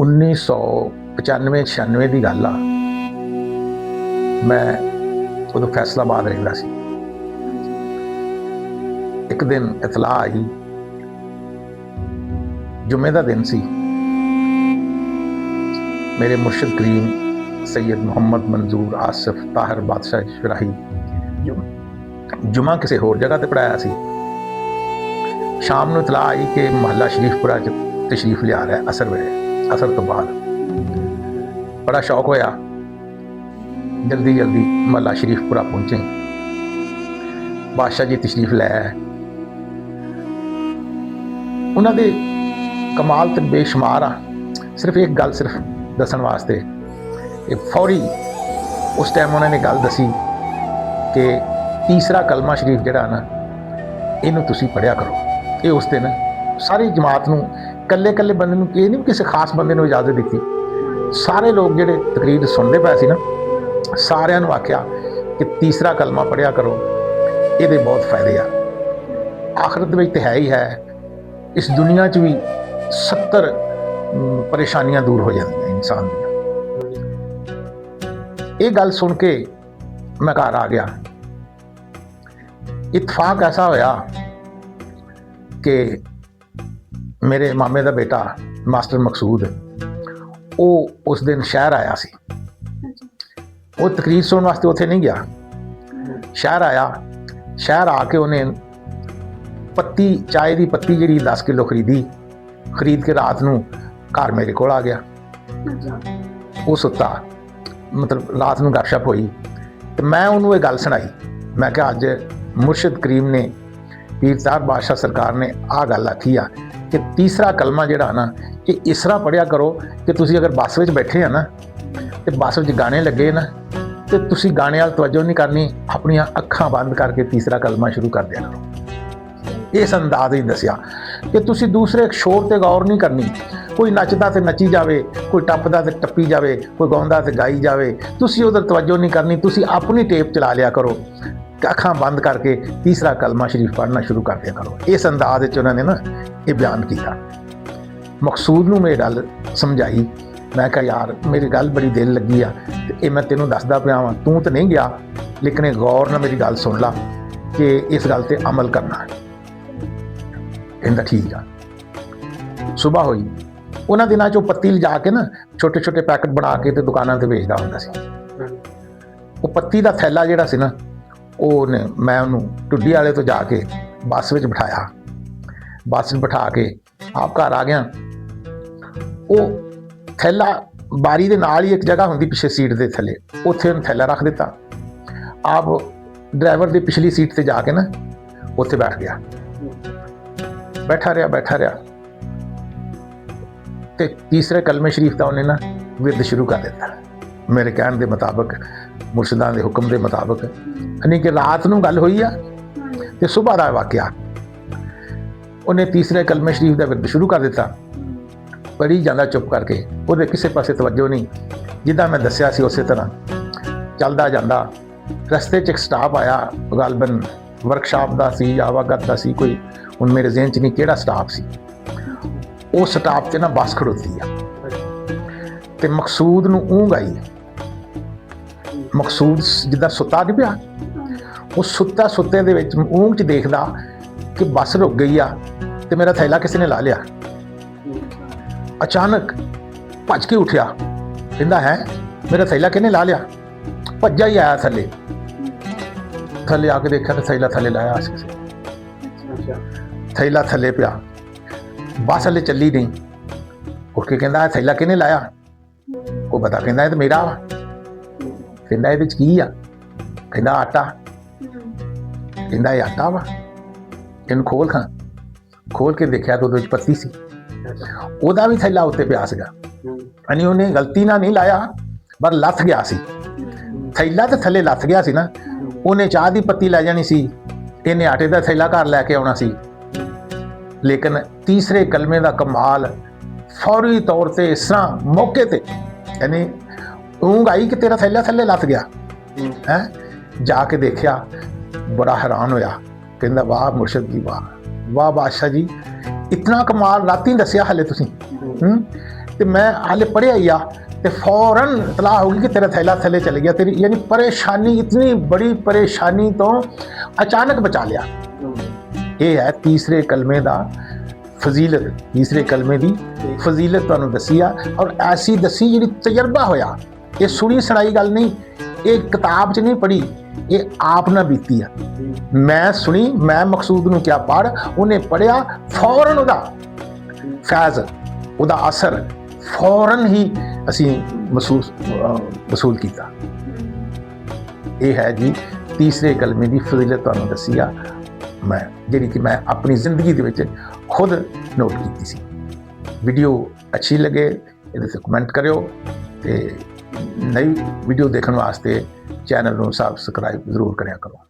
1995-96 ਦੀ ਗੱਲ ਆ। ਮੈਂ ਉਦੋਂ ਫੈਸਲਾਬਾਦ ਰਹਿੰਦਾ ਸੀ। ਇੱਕ ਦਿਨ ਇਤਲਾਹ ਆਈ, ਜੁਮੇ ਦਾ ਦਿਨ ਸੀ। ਮੇਰੇ ਮੁਰਸ਼ਿਦ ਕਰੀਮ सैयद मोहम्मद मंजूर आसिफ ताहिर बादशाह शराही जुमा किसी होर जगह ते पढ़ाया सी। शाम नूं इतलाह आई कि महला शरीफपुरा च तशरीफ लिया रहा है असर वेले, असर तो बाद। बड़ा शौक होया, जल्दी जल्दी महला शरीफपुरा पहुंचे। बादशाह जी तशरीफ लै आए। उन्हां दे कमाल ते बेशुमार आ। सिर्फ एक गल सिर्फ दसन वास्ते फौरी उस टाइम उन्होंने गल दसी कि तीसरा कलमा शरीफ जिहड़ा ना इनू तुसी पढ़िया करो। ये उस दिन सारी जमात नूं कल्ले कल्ले बंदे नूं ये नहीं किसी खास बंदे नूं इजाजत दी। सारे लोग जिहड़े तकरीर सुनते पे सी ना, सारियां नूं आख्या कि तीसरा कलमा पढ़िया करो, ये बहुत फायदे आ। आखिरत विच तो है ही है, इस दुनिया च भी 70 परेशानियां दूर हो जांदियां इंसान दी। ये गल सुन के मैं घर आ गया। इतफाक ऐसा होया कि मेरे मामे का बेटा मास्टर मकसूद वो उस दिन शहर आया सी। वो तकरीर सुनने वास्ते उत्थे नहीं गया, शहर आया। शहर आके उन्हें पत्ती चाय की पत्ती जी 10 किलो खरीद के रात नूं घर मेरे को आ गया। वो सुता, मतलब रात नूं गपशप हुई तो मैं उन्होंने ये गल सुनाई। मैं क्या अज मुर्शिद करीम ने पीर ताहिर बादशाह सरकार ने आ गल आखी आ कि तीसरा कलमा जिहड़ा ना ये इस तरह पढ़िया करो कि तुसी अगर बस में बैठे हैं ना तो बस में गाने लगे ना तो तुसी गाने वाल तवज्जो नहीं करनी, अपनियां अखां बंद करके तीसरा कलमा शुरू कर दिया करो। इस अंदाज ही दसिया कि तुसी दूसरे शोर ते गौर नहीं करनी। कोई नचदा ते नची जावे, कोई टप्पदा ते टप्पी जावे, कोई गाउंदा ते गाई जावे, तुसी उधर तवज्जो नहीं करनी। तुसी अपनी टेप चला लिया करो, अखां बंद करके तीसरा कलमा शरीफ पढ़ना शुरू कर दिया करो। इस अंदाज च उन्होंने ना ये बयान किया। मकसूद नूं मैं गल समझाई। मैं कहा यार मेरी गल बड़ी दिल लगी आ ते ये मैं तेनों दसदा पिया वां, तू तो नहीं गया लेकिन गौर नाल मेरी गल सुन ला कि इस गल ते अमल करना। कहंदा ठीक आ। सुबह हुई, उन्हां दिनां चों पत्ती लिजा के ना छोटे छोटे पैकेट बना के ते दुकानां ते बेचदा हुंदा सी। वो पत्ती दा थैला जिहड़ा सी ना ਉਹਨੇ मैं उन्होंने टुड्डी वाले तो जाके बस में बिठाया। बस में बिठा के आप घर आ गया। वो थैला बारी दे नाल ही एक जगह होंगी पिछले सीट के थले, उत्थे थैला रख दिता। आप ड्राइवर की पिछली सीट से जाके ना उत्थे बैठ गया। बैठा रहा ते तीसरे कलमे शरीफ का उन्हें ना विरद शुरू कर दिता। मेरे कहने के मुताबिक, मुर्शिदां दे हुक्म के मुताबिक, यानी कि रात नूं गल हुई आ ते सुबह का वाकया। उन्हें तीसरे कलमे शरीफ का विरद शुरू कर दिता। पढ़ी जांदा चुप करके, उहदे किसी पासे तवज्जो नहीं। जिद्दां मैं दस्सिया सी उस तरह चलदा जांदा। रस्ते च एक स्टाफ आया, गालबन वर्कशॉप का सी, आवागत का सी, कोई हुण मेरे ज़हन च नहीं किहड़ा स्टाफ सी। उस स्टाफ ते ना बस खड़ोती आ ते मकसूद नूं ऊँघ आई। मकसूद जिद्दां सुता नहीं पिया, वो सुत्ता सुत्ते दे विच ऊँघ च देखदा कि बस रुक गई आ ते मेरा थैला किसी ने ला लिया। अचानक भज के उठिया, कहंदा है मेरा थैला किहने ला लिया। भज्जा ही आया थले आके देखा तो थैला थले लाया किसी। थैला थले पिया, बस हले चली नहीं। उठ के कहंदा थैला किहने लाया। वो पता, कहंदा तो मेरा वा। कहंदा इहदे च की आ। कहंदा आटा। कहंदा ये आटा वा, इहनूं खोल खां। खोल के देखा तो उहदे विच पत्ती सी। ਉਹਦਾ भी थैला उत्ते पिया सीगा। यानी उन्हें गलती ना नहीं लाया, पर लथ गया सी थैला, तो थले लथ गया सी ना। उन्हें चाह की पत्ती लै जानी सी, इन्हें आटे का थैला घर लैके आना सी। लेकिन तीसरे कलमे का कमाल फौरी तौर पर इस तरह मौके ते, यानी ऊँघ आई कि तेरा थैला थले लथ गया है। जाके देखा, बड़ा हैरान होया। कहंदा वाह मुर्शिद जी, वाह वाह बादशाह जी, इतना कमाल राती दसिया हले तुसीं। तो मैं हाले पढ़िया ही आ तो फौरन इतलाह होगी कि तेरा थैला थले चल गया, तेरी यानी परेशानी, इतनी बड़ी परेशानी तो अचानक बचा लिया। ये है तीसरे कलमे दा फजीलत, तीसरे कलमे दी फजीलत तुहानूं दसी आ, और ऐसी दसी जिहड़ी तजर्बा होया। ये सुनी सुनाई गल नहीं, ये किताब च नहीं पढ़ी, ये आप ना बीती आ। मैं सुनी, मैं मकसूद नूं क्या पढ़, उन्हें पढ़िया, फौरन उहदा फैज़, उहदा असर फौरन ही असी वसूल किया। ये है जी तीसरे कलमे की फजीलत तुहानूं दसी आ मैं, जिहड़ी कि मैं अपनी जिंदगी दे विच खुद नोट की सी। वीडियो अच्छी लगे इहदे ते कमेंट करियो, ते नई वीडियो देखने वास्ते चैनल नूं सबसक्राइब जरूर करिया करो।